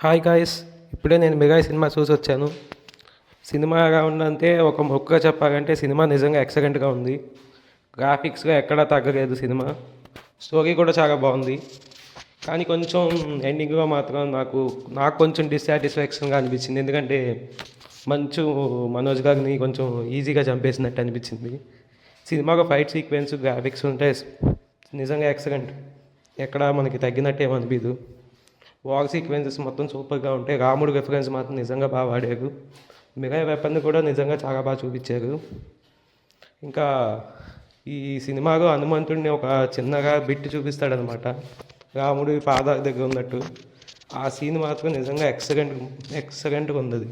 Hi guys, ఇప్పుడే నేను mega cinema చూసి వచ్చాను. సినిమా ఎలా ఉందంటే ఒక మొక్కగా చెప్పాలంటే సినిమా నిజంగా ఎక్సలెంట్గా ఉంది. గ్రాఫిక్స్గా ఎక్కడా తగ్గలేదు సినిమా. స్టోరీ కూడా చాలా బాగుంది. కానీ కొంచెం ఎండింగ్లో మాత్రం నాకు కొంచెం డిస్సాటిస్ఫాక్షన్గా అనిపించింది. ఎందుకంటే మంచు మనోజ్ గారిని కొంచెం ఈజీగా చంపేసినట్టు అనిపించింది. సినిమాలో ఫైట్ సీక్వెన్స్ గ్రాఫిక్స్ ఉంటాయి నిజంగా ఎక్సలెంట్. ఎక్కడ మనకి తగ్గినట్టు ఏమనిపించదు. వార్ సీక్వెన్సెస్ మొత్తం సూపర్గా ఉంటాయి. రాముడు రెఫరెన్స్ మాత్రం నిజంగా బాగా వాడారు. మెగా వెపన్ కూడా నిజంగా చాలా బాగా చూపించారు. ఇంకా ఈ సినిమాలో హనుమంతుడిని ఒక చిన్నగా బిట్ చూపిస్తాడనమాట, రాముడి పాదాల దగ్గర ఉన్నట్టు. ఆ సీన్ మాత్రం నిజంగా ఎక్సలెంట్గా ఉంది. అది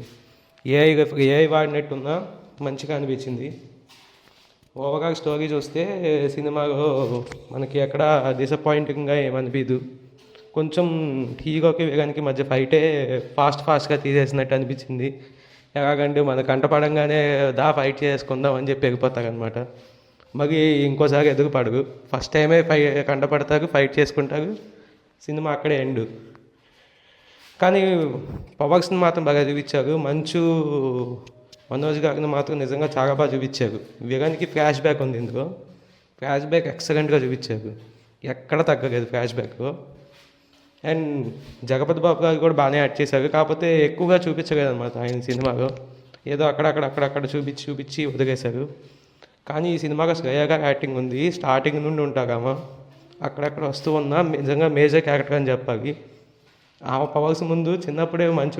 ఏఐ వాడినట్టున్నా మంచిగా అనిపించింది. ఓవరాల్ స్టోరీ చూస్తే సినిమాలో మనకి ఎక్కడ డిసప్పాయింటింగ్గా ఏమనిపించదు. కొంచెం హీరోకి వేగానికి మధ్య ఫైటే ఫాస్ట్గా తీసేసినట్టు అనిపించింది. ఎలాగంటే మన కంటపడంగానే ఫైట్ చేసుకుందాం అని చెప్పి వెళ్ళిపోతారనమాట. మరి ఇంకోసారి ఎదురుపడరు. ఫస్ట్ టైమే కంటపడతారు, ఫైట్ చేసుకుంటారు, సినిమా అక్కడే ఎండు. కానీ పవర్స్ని మాత్రం బాగా చూపించారు. మనోజ్ గారిని మాత్రం నిజంగా చాలా బాగా చూపించారు. విలన్కి ఫ్లాష్ బ్యాక్ ఉంది ఇందులో. ఫ్లాష్ బ్యాక్ ఎక్సలెంట్గా చూపించారు. ఎక్కడ తగ్గలేదు ఫ్లాష్ బ్యాక్. అండ్ జగపతి బాబు గారు కూడా బాగానే యాక్ట్ చేశారు. కాకపోతే ఎక్కువగా చూపించలేదు అనమాట ఆయన సినిమాలో. ఏదో అక్కడక్కడ చూపించి వదిలేశారు. కానీ ఈ సినిమాలో శ్రేయ గారు యాక్టింగ్ ఉంది. స్టార్టింగ్ నుండి ఉంటారామా అక్కడక్కడ వస్తూ ఉన్నా నిజంగా మేజర్ క్యారెక్టర్ అని చెప్పాలి. ఆ పవర్స్ ముందు చిన్నప్పుడే మంచు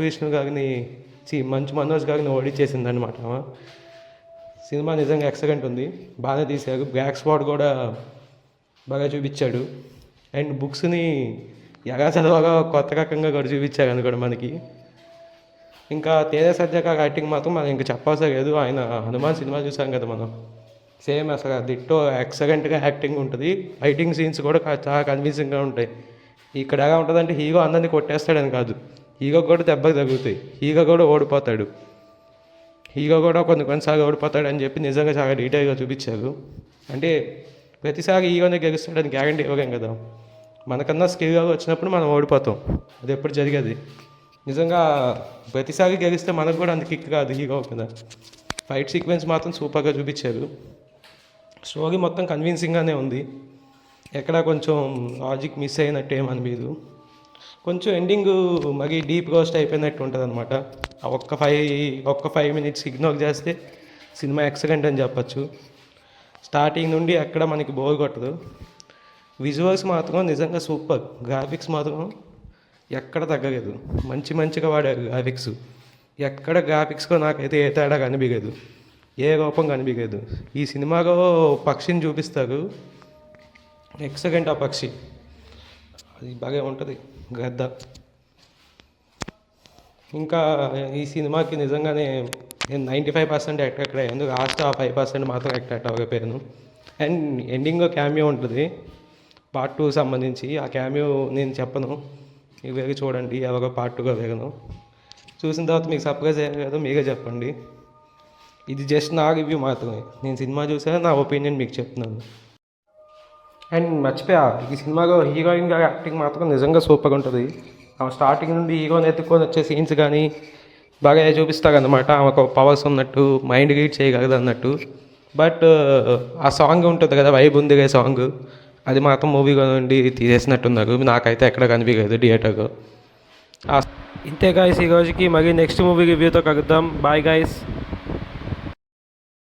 మనోజ్ గారిని ఓడించేసింది అనమాట. సినిమా నిజంగా ఎక్సలెంట్ ఉంది, బాగానే తీశారు. బ్లాక్ స్పాట్ కూడా బాగా చూపించాడు. అండ్ బుక్స్ని ఎలా చదవగా కొత్త రకంగా కూడా చూపించారు అనుకోండి మనకి. ఇంకా తేజ సజ్జా గారి యాక్టింగ్ మాత్రం మనం ఇంకా చెప్పవసరం లేదు. ఆయన హనుమాన్ సినిమా చూసాం కదా మనం, సేమ్ అసలు దిట్టో ఎక్సలెంట్గా యాక్టింగ్ ఉంటుంది. ఫైటింగ్ సీన్స్ కూడా చాలా కన్విన్సింగ్గా ఉంటాయి. ఇక్కడ ఎలా ఉంటుందంటే హీరో అందరినీ కొట్టేస్తాడని కాదు, హీరో కూడా దెబ్బకి తగ్గుతాయి, హీరో కూడా ఓడిపోతాడు, హీరో కూడా కొన్నిసార్లు ఓడిపోతాడు అని చెప్పి నిజంగా చాలా డీటెయిల్గా చూపించారు. అంటే ప్రతిసారి హీరోనే గెలుస్తాడని గ్యారంటీ ఇవ్వలేం కదా. మనకన్నా స్కిల్గా వచ్చినప్పుడు మనం ఓడిపోతాం, అది ఎప్పుడు జరిగేది. నిజంగా ప్రతిసారి గెలిస్తే మనకు కూడా అంత కిక్ కాదు హీరో కదా. ఫైట్ సీక్వెన్స్ మాత్రం సూపర్గా చూపించారు. స్టోరీ మొత్తం కన్విన్సింగ్గానే ఉంది. ఎక్కడ కొంచెం లాజిక్ మిస్ అయినట్టు ఏమనిపించదు. కొంచెం ఎండింగ్ మరీ డీప్ రోస్ట్ అయిపోయినట్టు ఉంటుంది అనమాట. ఒక్క 5 minutes ఇగ్నోర్ చేస్తే సినిమా ఎక్సలెంట్ అని చెప్పచ్చు. స్టార్టింగ్ నుండి ఎక్కడ మనకి బోర్ కొట్టదు. విజువల్స్ మాత్రం నిజంగా సూపర్. గ్రాఫిక్స్ మాత్రం ఎక్కడ తగ్గలేదు. మంచిగా వాడారు గ్రాఫిక్స్. ఎక్కడ గ్రాఫిక్స్లో నాకైతే ఏ తేడా కనిపించలేదు, ఏ రూపం కనిపించలేదు. ఈ సినిమాలో పక్షిని చూపిస్తారు, ఎక్సలెంట్. ఆ పక్షి అది బాగా ఉంటుంది, గద్ద. ఇంకా ఈ సినిమాకి నిజంగానే నేను 95% అట్రాక్ట్ అయ్యాను. లాస్ట్ ఆ 5% మాత్రం అట్రాక్ట్ అవ్వకపోయాను. అండ్ ఎండింగ్లో క్యామియో ఉంటుంది పార్ట్ 2 సంబంధించి. ఆ క్యామియో నేను చెప్పను, ఇవి చూడండి. ఎవరో పార్ట్ 2గా వేగను చూసిన తర్వాత మీకు సర్ప్రైజ్ అయ్యారు కదా, మీరే చెప్పండి. ఇది జస్ట్ నా రివ్యూ మాత్రమే. నేను సినిమా చూసాను, నా ఒపీనియన్ మీకు చెప్తున్నాను. అండ్ మర్చిపోయా, ఈ సినిమాలో హీరోయిన్ గారి యాక్టింగ్ మాత్రం నిజంగా సూపర్గా ఉంటుంది. ఆమె స్టార్టింగ్ నుండి హీరోని ఎత్తుకొని వచ్చే సీన్స్ కానీ బాగా చూపిస్తారనమాట. ఆమెకు పవర్స్ ఉన్నట్టు, మైండ్ రీడ్ చేయగలదు అన్నట్టు. బట్ ఆ సాంగ్ ఉంటుంది కదా, వైబ్ ఉంది కదా సాంగ్, అది మాత్రం మూవీలో నుండి తీసేసినట్టున్నారు. నాకైతే ఎక్కడ కనిపించలేదు థియేటర్లో. ఇంతే గాయస్, ఈ రోజుకి మళ్ళీ నెక్స్ట్ మూవీ రివ్యూతో కలుద్దాం. Bye guys.